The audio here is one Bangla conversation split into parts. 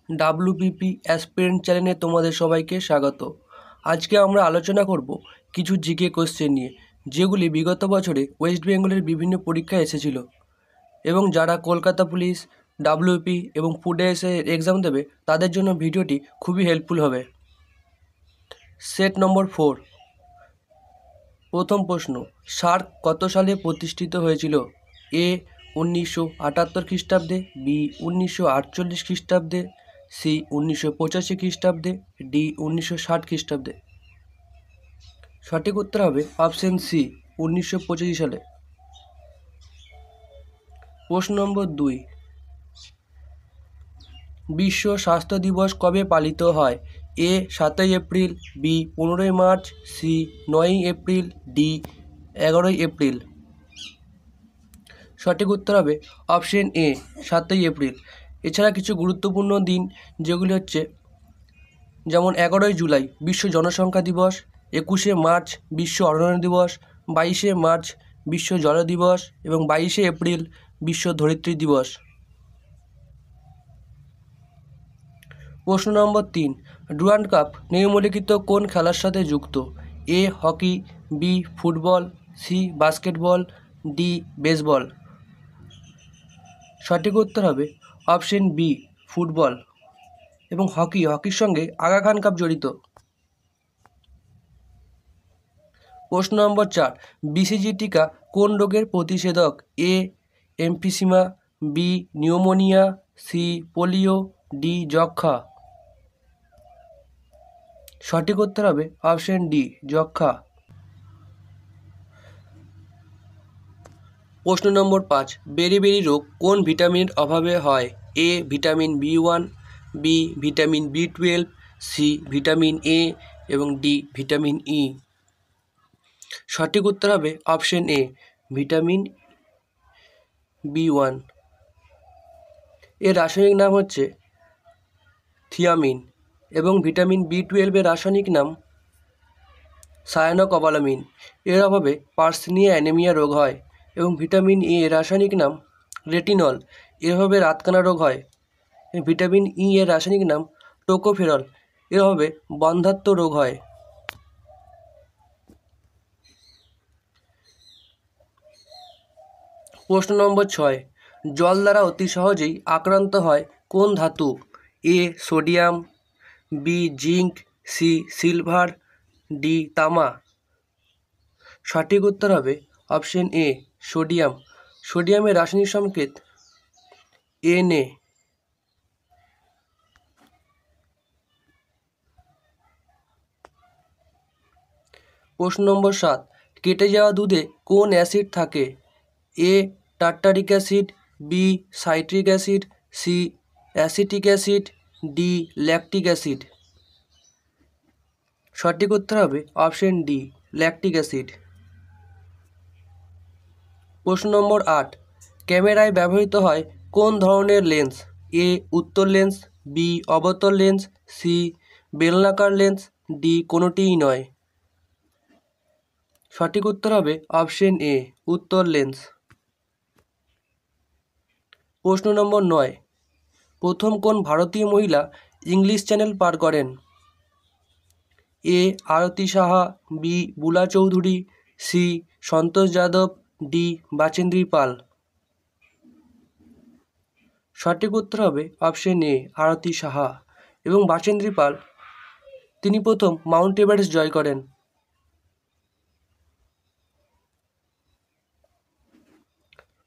ডাব্লিউপিপি অ্যাসপিরেন্ট চ্যানেলে তোমাদের সবাইকে স্বাগত। আজকে আমরা আলোচনা করব কিছু জিকে কোশ্চেন নিয়ে, যেগুলি বিগত বছরে ওয়েস্ট বেঙ্গলের বিভিন্ন পরীক্ষায় এসেছিল এবং যারা কলকাতা পুলিশ, ডাব্লিউপি এবং ফুডে এসে এক্সাম দেবে তাদের জন্য ভিডিওটি খুবই হেল্পফুল হবে। Set number 4। প্রথম প্রশ্ন, সার্ক কত সালে প্রতিষ্ঠিত হয়েছিল? এ 1978 খ্রিস্টাব্দে, বি 1948 খ্রিস্টাব্দে, সি 1985 খ্রিস্টাব্দে, ডি 1960 খ্রিস্টাব্দে। সঠিক উত্তর হবে অপশন সি 1985 সালে। প্রশ্ন নম্বর 2, বিশ্ব স্বাস্থ্য দিবস কবে পালিত হয়? এ 7ই এপ্রিল, বি 15ই মার্চ, সি 9ই এপ্রিল, ডি 11ই এপ্রিল। সঠিক উত্তর হবে অপশন এ 7ই এপ্রিল। এছাড়া কিছু গুরুত্বপূর্ণ দিন যেগুলি হচ্ছে, যেমন 11ই জুলাই বিশ্ব জনসংখ্যা দিবস, 21শে মার্চ বিশ্ব অরণ্য দিবস, 22শে মার্চ বিশ্ব জল দিবস এবং 22শে এপ্রিল বিশ্ব ধরিত্রী দিবস। প্রশ্ন নম্বর 3, ডুরান্ড কাপ নিম্নলিখিত কোন খেলার সাথে যুক্ত? A hockey, B football, C basketball, D baseball. সঠিক উত্তর হবে অপশন বি ফুটবল এবং হকির সঙ্গে আগা খান কাপ জড়িত। প্রশ্ন নম্বর 4, বিসিজি টিকা কোন রোগের প্রতিষেধক? A emphysema, B pneumonia, C polio, D যক্ষ্মা। সঠিক উত্তর হবে অপশন ডি যক্ষ্মা। প্রশ্ন নম্বর 5, বেরি রোগ কোন ভিটামিনের অভাবে হয়? A vitamin B1, B vitamin B12, C vitamin A এবং ডি ভিটামিন ই। সঠিক উত্তর হবে অপশন এ ভিটামিন B1। এর রাসায়নিক নাম হচ্ছে থিয়ামিন এবং ভিটামিন B12 এর রাসায়নিক নাম সায়ানোকোবালামিন। এর অভাবে পার্সিনিয়া অ্যানিমিয়া রোগ হয় এবং ভিটামিন ই এর রাসায়নিক নাম রেটিনল। এর অভাবে রাতকানা রোগ হয়। ভিটামিন ই এর রাসায়নিক নাম টোকোফেরল। এর অভাবে বন্ধ্যাত্ব রোগ হয়। প্রশ্ন নম্বর 6, জল দ্বারা অতি সহজেই আক্রান্ত হয় কোন ধাতু? A sodium, B zinc, C silver, D তামা। সঠিক উত্তর হবে অপশন এ সোডিয়াম। সোডিয়ামের রাসায়নিক সংকেত Na। প্রশ্ন নম্বর 7, কেটে যাওয়া দুধে কোন অ্যাসিড থাকে? A tartaric acid, B citric acid, C acetic acid, D lactic acid. সঠিক উত্তর হবে অপশন ডি ল্যাকটিক অ্যাসিড। প্রশ্ন নম্বর 8, ক্যামেরায় ব্যবহৃত হয় কোন ধরনের লেন্স? এ উত্তল লেন্স, বি অবতল লেন্স, সি বেলনাকার লেন্স, ডি কোনোটিই নয়। সঠিক উত্তর হবে অপশন এ উত্তল লেন্স। প্রশ্ন নম্বর 9, প্রথম কোন ভারতীয় মহিলা ইংলিশ চ্যানেল পার করেন? এ আরতি সাহা, বি বুলা চৌধুরী, সি সন্তোষ যাদব, ডি বাচেন্দ্রী পাল। সঠিক উত্তর হবে অপশন এ আরতি সাহা এবং বাচেন্দ্রী পাল তিনি প্রথম মাউন্ট এভারেস্ট জয় করেন।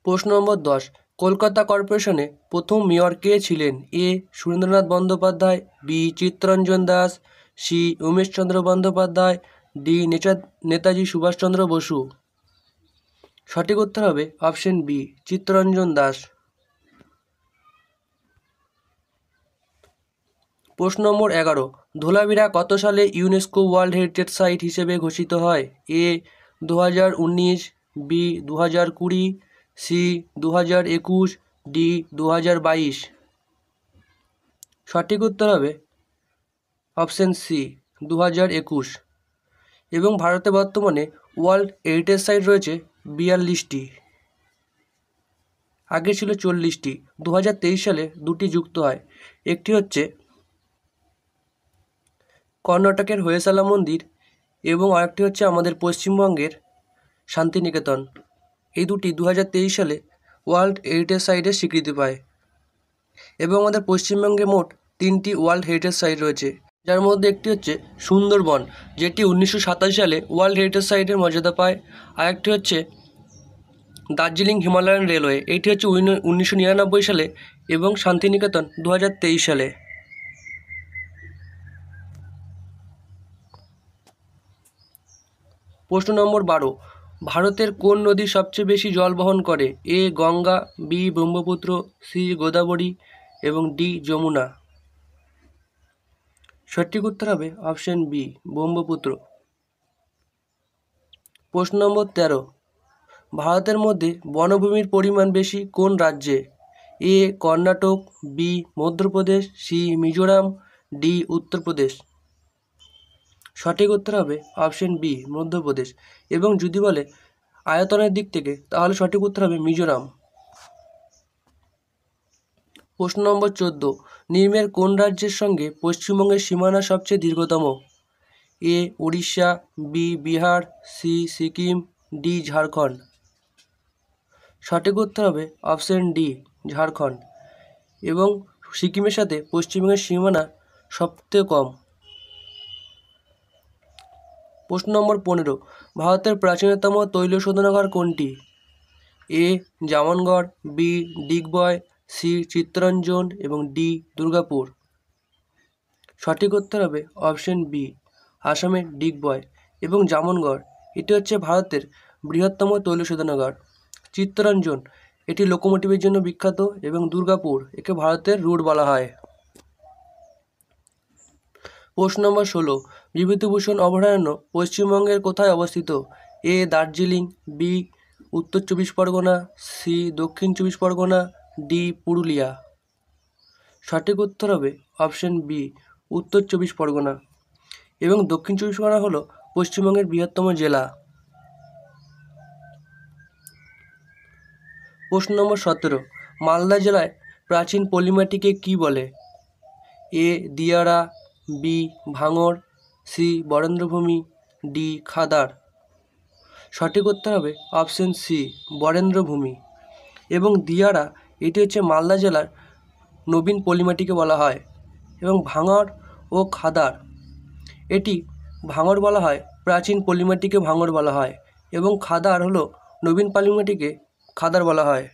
প্রশ্ন নম্বর 10, কলকাতা কর্পোরেশনে প্রথম মেয়র কে ছিলেন? A Surendranath Bandyopadhyay, B Chittaranjan Das, C Umeshchandra Bandyopadhyay, D Netaji Subhashchandra Basu. সঠিক উত্তর হবে অপশন বি চিত্তরঞ্জন দাস। প্রশ্ন নম্বর 11, ধোলাভিরা কত সালে ইউনেস্কো ওয়ার্ল্ড হেরিটেজ সাইট হিসেবে ঘোষিত হয়? এ 2019, বি 2020, সি 2021, ডি 2022। সঠিক উত্তর হবে অপশন সি 2021 এবং ভারতে বর্তমানে ওয়ার্ল্ড হেরিটেজ সাইট রয়েছে 42টি। আগে ছিল 40টি, 2023 সালে 2টি যুক্ত হয়। একটি হচ্ছে কর্ণাটকের হোয়সালা মন্দির এবং আরেকটি হচ্ছে আমাদের পশ্চিমবঙ্গের শান্তিনিকেতন। এই দুটি 2023 সালে ওয়ার্ল্ড হেরিটেজ সাইটের স্বীকৃতি পায় এবং আমাদের পশ্চিমবঙ্গে মোট 3টি ওয়ার্ল্ড হেরিটেজ সাইট রয়েছে, যার মধ্যে একটি হচ্ছে সুন্দরবন, যেটি 1927 সালে ওয়ার্ল্ড হেরিটেজ সাইটের মর্যাদা পায়। আরেকটি হচ্ছে দার্জিলিং হিমালয়ান রেলওয়ে, এটি হচ্ছে 1999 সালে, এবং শান্তিনিকেতন 2023 সালে। প্রশ্ন নম্বর 12, ভারতের কোন নদী সবচেয়ে বেশি জল বহন করে? এ গঙ্গা, বি ব্রহ্মপুত্র, সি গোদাবরী এবং ডি যমুনা। সঠিক উত্তর হবে অপশন বি ব্রহ্মপুত্র। প্রশ্ন নম্বর 13, ভারতের মধ্যে বনভূমির পরিমাণ বেশি কোন রাজ্যে? A Karnataka, B Madhya Pradesh, C Mizoram, D Uttar Pradesh. সঠিক উত্তর হবে অপশন বি মধ্যপ্রদেশ। এবং যদি বলে আয়তনের দিক থেকে, তাহলে সঠিক উত্তর হবে মিজোরাম। প্রশ্ন নম্বর 14, নিম্নের কোন রাজ্যের সঙ্গে পশ্চিমবঙ্গের সীমানা সবচেয়ে দীর্ঘতম? A Orissa, B Bihar, C Sikkim, D Jharkhand. সঠিক উত্তর হবে অপশন ডি ঝাড়খণ্ড। এবং সিকিমের সাথে পশ্চিমবঙ্গের সীমানা সবথেকে কম। প্রশ্ন নম্বর 15, ভারতের প্রাচীনতম তৈল শোধনাগার কোনটি? এ জামনগড়, বি ডিগবয়, সি চিত্তরঞ্জন এবং ডি দুর্গাপুর। সঠিক উত্তর হবে অপশন বি আসামের ডিগবয় এবং জামনগড়, এটি হচ্ছে ভারতের বৃহত্তম তৈল শোধনাগার। চিত্তরঞ্জন এটি লোকোমোটিভের জন্য বিখ্যাত এবং দুর্গাপুর একে ভারতের রুট বলা হয়। প্রশ্ন নম্বর 16, বিভূতিভূষণ অভয়ারণ্য পশ্চিমবঙ্গের কোথায় অবস্থিত? এ দার্জিলিং, বি উত্তর 24 পরগনা, সি দক্ষিণ 24 পরগনা, ডি পুরুলিয়া। সঠিক উত্তর হবে অপশন বি উত্তর 24 পরগনা। এবং দক্ষিণ 24 পরগনা হলো পশ্চিমবঙ্গের বৃহত্তম জেলা। প্রশ্ন নম্বর 17, মালদা জেলায় প্রাচীন পলিমাটিকে কি বলে? এ দিয়ারা, বি ভাঙড়, সি বরেন্দ্রভূমি, ডি খাদার। সঠিক উত্তর হবে অপশন সি বরেন্দ্রভূমি। এবং দিয়ারা এটি হচ্ছে মালদা জেলার নবীন পলিমাটিকে বলা হয়। এবং ভাঙড় ও খাদার, এটি ভাঙড় বলা হয়, প্রাচীন পলিমাটিকে ভাঙড় বলা হয়, এবং খাদার হলো নবীন পলিমাটিকে খাদার বলা হয়।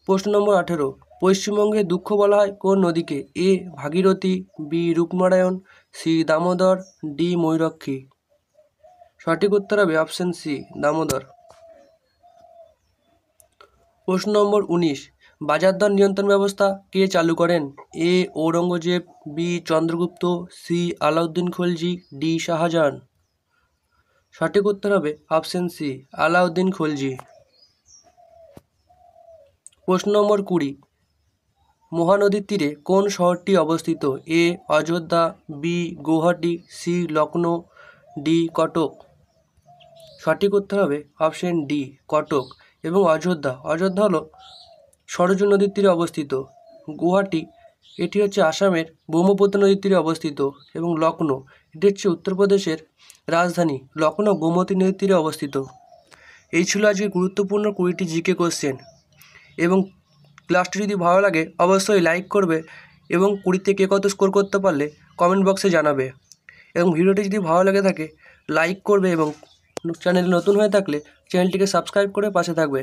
প্রশ্ন নম্বর 18, পশ্চিমবঙ্গে দুঃখ বলা হয় কোন নদীকে? A Bhagirathi, B Rupnarayan, C Damodar, D Mayurakshi. সঠিক উত্তর হবে অপশন সি দামোদর। প্রশ্ন নম্বর 19, বাজার দর নিয়ন্ত্রণ ব্যবস্থা কে চালু করেন? A Aurangzeb, B Chandragupta, C Alauddin Khalji, D Shah Jahan. সঠিক উত্তর হবে অপশন সি আলাউদ্দিন খলজি। প্রশ্ন নম্বর 20, মহানদীর তীরে কোন শহরটি অবস্থিত? A Ayodhya, B Guwahati, C Lucknow, D Cuttack. সঠিক উত্তর হবে অপশন ডি কটক। এবং অযোধ্যা হলো সরজু নদীর তীরে অবস্থিত। গুয়াহাটি এটি হচ্ছে আসামের ব্রহ্মপুত্র নদীর তীরে অবস্থিত। এবং লখনৌ এটি হচ্ছে উত্তরপ্রদেশের রাজধানী। লখনৌ গোমতী নদীর তীরে অবস্থিত। এই ছিল আজকে গুরুত্বপূর্ণ 20টি জিকে কোশ্চেন। এবং ক্লাসটি যদি ভালো লাগে অবশ্যই লাইক করবে এবং 20 থেকে কত স্কোর করতে পারলে কমেন্ট বক্সে জানাবে। এবং ভিডিওটি যদি ভালো লেগে থাকে লাইক করবে এবং চ্যানেল নতুন হয়ে থাকলে চ্যানেলটিকে সাবস্ক্রাইব করে পাশে থাকবে।